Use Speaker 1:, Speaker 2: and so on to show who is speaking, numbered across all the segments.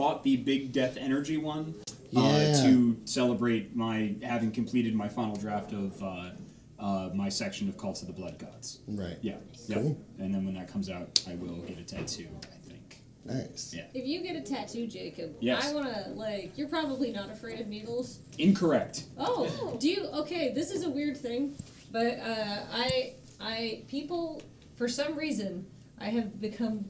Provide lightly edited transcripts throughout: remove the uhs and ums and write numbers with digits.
Speaker 1: bought the Big Death Energy one
Speaker 2: Yeah.
Speaker 1: to celebrate my having completed my final draft of my section of Cults of the Blood Gods.
Speaker 2: Right.
Speaker 1: Yeah.
Speaker 2: Cool.
Speaker 1: And then when that comes out, I will get a tattoo, I think.
Speaker 2: Nice.
Speaker 1: Yeah.
Speaker 3: If you get a tattoo, Jacob,
Speaker 1: Yes.
Speaker 3: I want to, you're probably not afraid of needles.
Speaker 1: Incorrect.
Speaker 3: Oh, do you? Okay, this is a weird thing, but people, for some reason, I have become,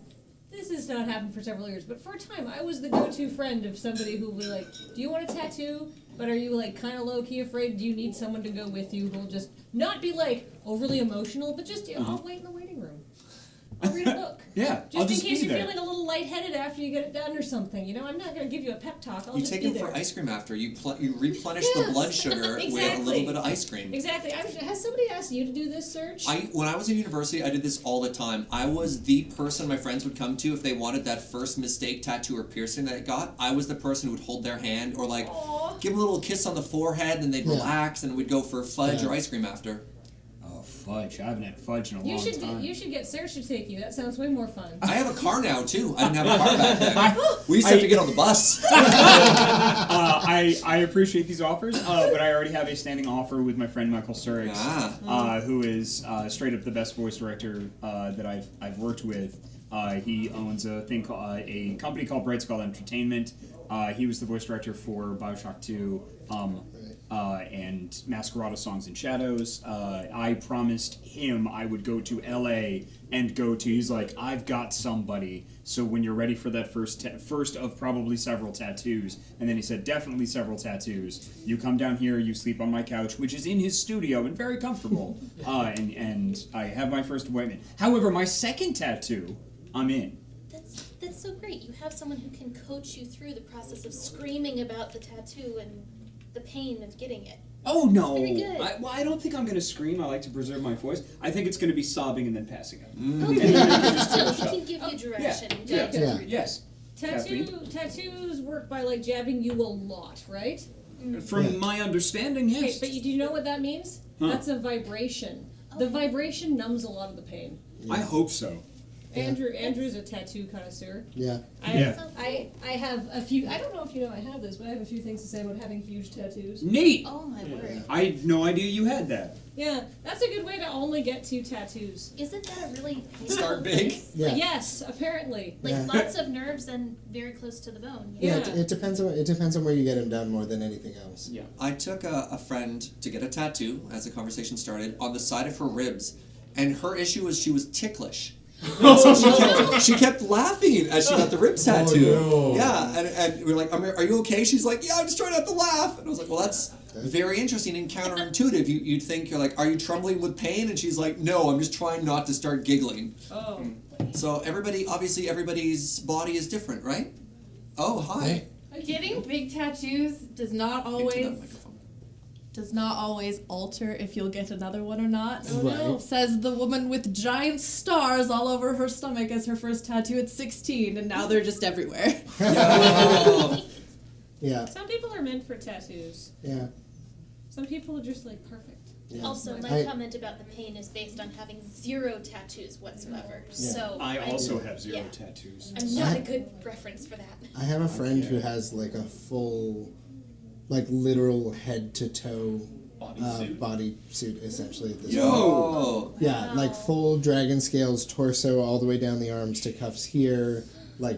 Speaker 3: this has not happened for several years, but for a time, I was the go-to friend of somebody who would be like, do you want a tattoo? But are you, kind of low-key afraid? Do you need someone to go with you who'll just not be, overly emotional, but just, I'll wait in the waiting room. I'll read a book.
Speaker 1: Yeah,
Speaker 3: Just
Speaker 1: I'll
Speaker 3: in
Speaker 1: just
Speaker 3: case
Speaker 1: be
Speaker 3: you're
Speaker 1: there.
Speaker 3: feeling a little lightheaded after you get it done or something. I'm not going to give you a pep talk. I'll
Speaker 4: You
Speaker 3: just
Speaker 4: take
Speaker 3: be
Speaker 4: him
Speaker 3: there.
Speaker 4: for ice cream after. You replenish the
Speaker 3: Yes,
Speaker 4: blood sugar with a
Speaker 3: exactly.
Speaker 4: little bit of ice cream.
Speaker 3: Exactly. Has somebody asked you to do this, Serge?
Speaker 4: When I was in university, I did this all the time. I was the person my friends would come to if they wanted that first mistake tattoo or piercing that I got. I was the person who would hold their hand or
Speaker 3: Aww.
Speaker 4: give them a little kiss on the forehead, and they'd relax, and we'd go for fudge or ice cream after.
Speaker 1: Oh, fudge. I haven't had fudge in a long time.
Speaker 3: You should get Serge to take you. That sounds way more fun.
Speaker 4: I have a car now too. I didn't have a car back then. We used to have to get on the bus.
Speaker 1: I appreciate these offers, but I already have a standing offer with my friend Michael Sturridge, who is straight up the best voice director that I've worked with. He owns a company called Bright Skull Entertainment. He was the voice director for BioShock 2 and Masquerada Songs and Shadows. I promised him I would go to LA and he's like, I've got somebody, so when you're ready for that first of probably several tattoos, and then he said, definitely several tattoos, you come down here, you sleep on my couch, which is in his studio and very comfortable, and I have my first appointment. However, my second tattoo, I'm in.
Speaker 5: That's so great. You have someone who can coach you through the process of screaming about the tattoo and the pain of getting it.
Speaker 1: Oh, no.
Speaker 5: Very good.
Speaker 1: I don't think I'm going to scream. I like to preserve my voice. I think it's going to be sobbing and then passing out.
Speaker 5: Okay, but still, he can give you direction.
Speaker 1: Yeah. Yes.
Speaker 3: Tattoos work by jabbing you a lot, right?
Speaker 1: From my understanding, yes.
Speaker 3: Okay, but do you know what that means?
Speaker 1: Huh.
Speaker 3: That's a vibration. The vibration numbs a lot of the pain.
Speaker 1: I hope so.
Speaker 3: Andrew's a tattoo connoisseur.
Speaker 2: Yeah.
Speaker 3: I have a few. I don't know if you know I have this, but I have a few things to say about having huge tattoos.
Speaker 1: Neat.
Speaker 5: Oh my word.
Speaker 1: I had no idea you had that.
Speaker 3: Yeah, that's a good way to only get 2 tattoos.
Speaker 5: Isn't that a really
Speaker 4: Start big.
Speaker 2: Yeah.
Speaker 3: Yes, apparently.
Speaker 5: Lots of nerves and very close to the bone.
Speaker 2: Yeah. It depends on where you get them done more than anything else.
Speaker 1: Yeah.
Speaker 4: I took a friend to get a tattoo, as the conversation started, on the side of her ribs, and her issue was she was ticklish. And so she kept laughing as she got the rib tattoo.
Speaker 2: Oh, no.
Speaker 4: Yeah, and we're like, are you okay? She's like, yeah, I'm just trying not to laugh. And I was like, well, that's very interesting and counterintuitive. You'd think, you're like, are you trembling with pain? And she's like, no, I'm just trying not to start giggling.
Speaker 3: Oh.
Speaker 4: So everybody's body is different, right? Oh, hi.
Speaker 6: Getting big tattoos does not
Speaker 4: Into that
Speaker 6: always
Speaker 4: microphone.
Speaker 6: alter if you'll get another one or not.
Speaker 2: Oh, no. Right.
Speaker 6: Says the woman with giant stars all over her stomach as her first tattoo at 16, and now they're just everywhere.
Speaker 2: Yeah.
Speaker 3: Some people are meant for tattoos.
Speaker 2: Yeah.
Speaker 3: Some people are just perfect.
Speaker 2: Yeah.
Speaker 5: Also, my comment about the pain is based on having 0 tattoos whatsoever.
Speaker 2: Yeah.
Speaker 5: So
Speaker 1: I also have 0 tattoos.
Speaker 5: I'm not a good reference for that.
Speaker 2: I have a friend who has a full, literal head to toe body suit essentially at this point.
Speaker 4: Yo!
Speaker 2: Yeah, full dragon scales torso all the way down the arms to cuffs here,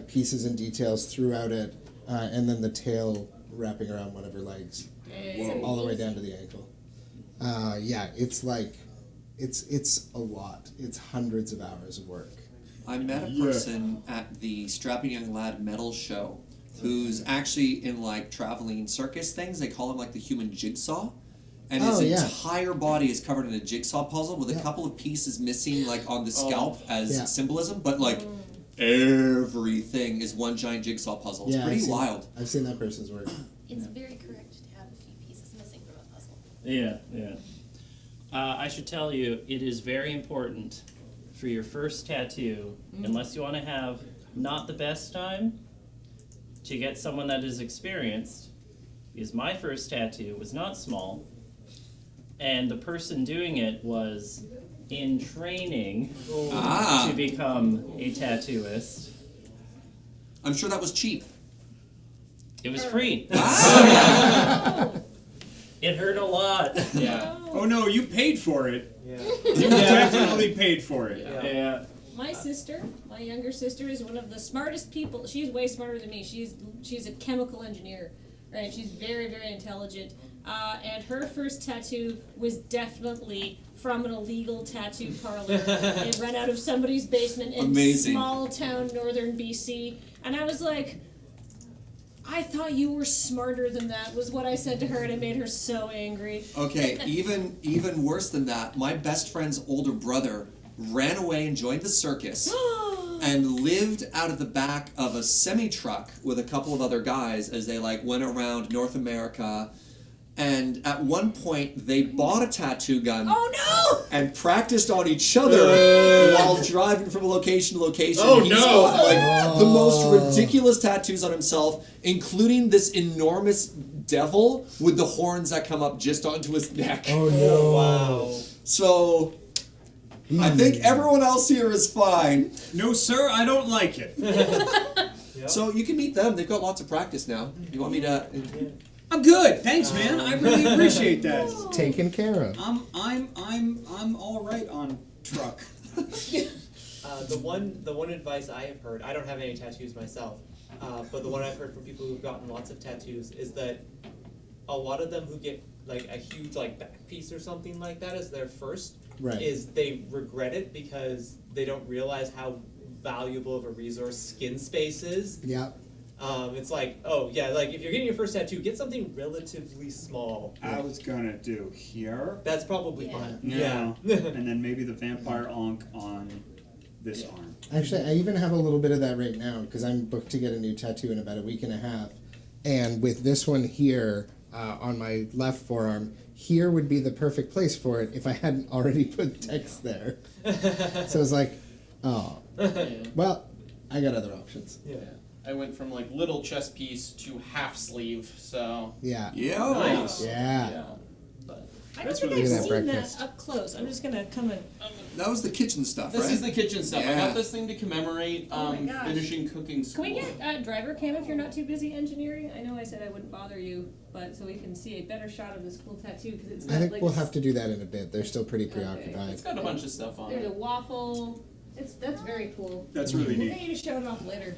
Speaker 2: pieces and details throughout it, and then the tail wrapping around one of her legs, all the way down to the ankle. Yeah, it's it's a lot. It's hundreds of hours of work.
Speaker 4: I met a person at the Strapping Young Lad metal show who's actually in traveling circus things. They call him the human jigsaw. And his entire body is covered in a jigsaw puzzle with a couple of pieces missing on the scalp as symbolism, but everything is one giant jigsaw puzzle. It's pretty wild.
Speaker 2: I've seen that person's work.
Speaker 5: It's very correct to have a few pieces missing from a puzzle.
Speaker 7: Yeah. I should tell you, it is very important for your first tattoo, unless you want to have not the best time, to get someone that is experienced, because my first tattoo was not small, and the person doing it was in training to become a tattooist.
Speaker 4: I'm sure that was cheap.
Speaker 7: It was free.
Speaker 3: Oh,
Speaker 7: It hurt a lot.
Speaker 8: Yeah.
Speaker 1: Oh no, you paid for it.
Speaker 8: Yeah.
Speaker 1: You definitely paid for it.
Speaker 8: Yeah.
Speaker 3: my sister, my younger sister, is one of the smartest people. She's way smarter than me. She's a chemical engineer, right? She's very, very intelligent. And her first tattoo was definitely from an illegal tattoo parlor. It ran out of somebody's basement in small town northern BC. And I was like, I thought you were smarter than that, was what I said to her, and it made her so angry.
Speaker 4: Okay, even worse than that, my best friend's older brother ran away and joined the circus and lived out of the back of a semi-truck with a couple of other guys as they like went around North America. And at one point, they bought a tattoo gun and practiced on each other while driving from location to location.
Speaker 8: Oh,
Speaker 4: He's
Speaker 8: no!
Speaker 4: got, like, the most ridiculous tattoos on himself, including this enormous devil with the horns that come up just onto his neck.
Speaker 2: Oh no!
Speaker 8: Wow.
Speaker 4: So, I think everyone else here is fine.
Speaker 1: No, sir, I don't like it.
Speaker 4: So you can meet them. They've got lots of practice now. You want me to?
Speaker 1: I'm good. Thanks, man. I really appreciate that.
Speaker 2: Taken care of.
Speaker 1: I'm all right on truck.
Speaker 8: The one advice I have heard, I don't have any tattoos myself, but the one I've heard from people who've gotten lots of tattoos is that a lot of them who get like a huge like back piece or something like that as their first,
Speaker 2: Right.
Speaker 8: is they regret it because they don't realize how valuable of a resource skin space is.
Speaker 2: Yeah.
Speaker 8: It's like, oh yeah, like if you're getting your first tattoo, get something relatively small.
Speaker 1: I was gonna do here.
Speaker 8: That's probably
Speaker 3: Yeah.
Speaker 8: fine.
Speaker 1: Yeah.
Speaker 8: Yeah.
Speaker 1: And then maybe the vampire onk on this arm.
Speaker 2: Actually, I even have a little bit of that right now because I'm booked to get a new tattoo in about a week and a half. And with this one here on my left forearm, here would be the perfect place for it if I hadn't already put text there. So it's like, oh, well, I got other options.
Speaker 8: Yeah.
Speaker 9: I went from like little chest piece to half sleeve, so
Speaker 2: Yeah.
Speaker 4: Yeah.
Speaker 9: nice.
Speaker 2: Yeah.
Speaker 9: But
Speaker 3: I don't
Speaker 1: That's
Speaker 3: think
Speaker 1: really
Speaker 3: I've
Speaker 2: good.
Speaker 3: seen
Speaker 2: Breakfast.
Speaker 3: that up close. I'm just gonna come and.
Speaker 4: That was the kitchen stuff,
Speaker 9: this
Speaker 4: right?
Speaker 9: is the kitchen stuff. I
Speaker 4: Yeah.
Speaker 9: got this thing to commemorate
Speaker 3: Oh my gosh.
Speaker 9: finishing cooking
Speaker 3: Can
Speaker 9: school.
Speaker 3: we get driver cam if you're not too busy engineering? I know I said I wouldn't bother you, but so we can see a better shot of this cool tattoo because it's got
Speaker 2: I think
Speaker 3: like
Speaker 2: we'll have to do that in a bit. They're still pretty
Speaker 3: Okay.
Speaker 2: preoccupied.
Speaker 9: It's got a bunch of stuff on
Speaker 3: There's a
Speaker 9: it.
Speaker 3: waffle. That's very cool.
Speaker 1: That's really
Speaker 3: We're
Speaker 1: neat.
Speaker 3: gonna need to show it off later.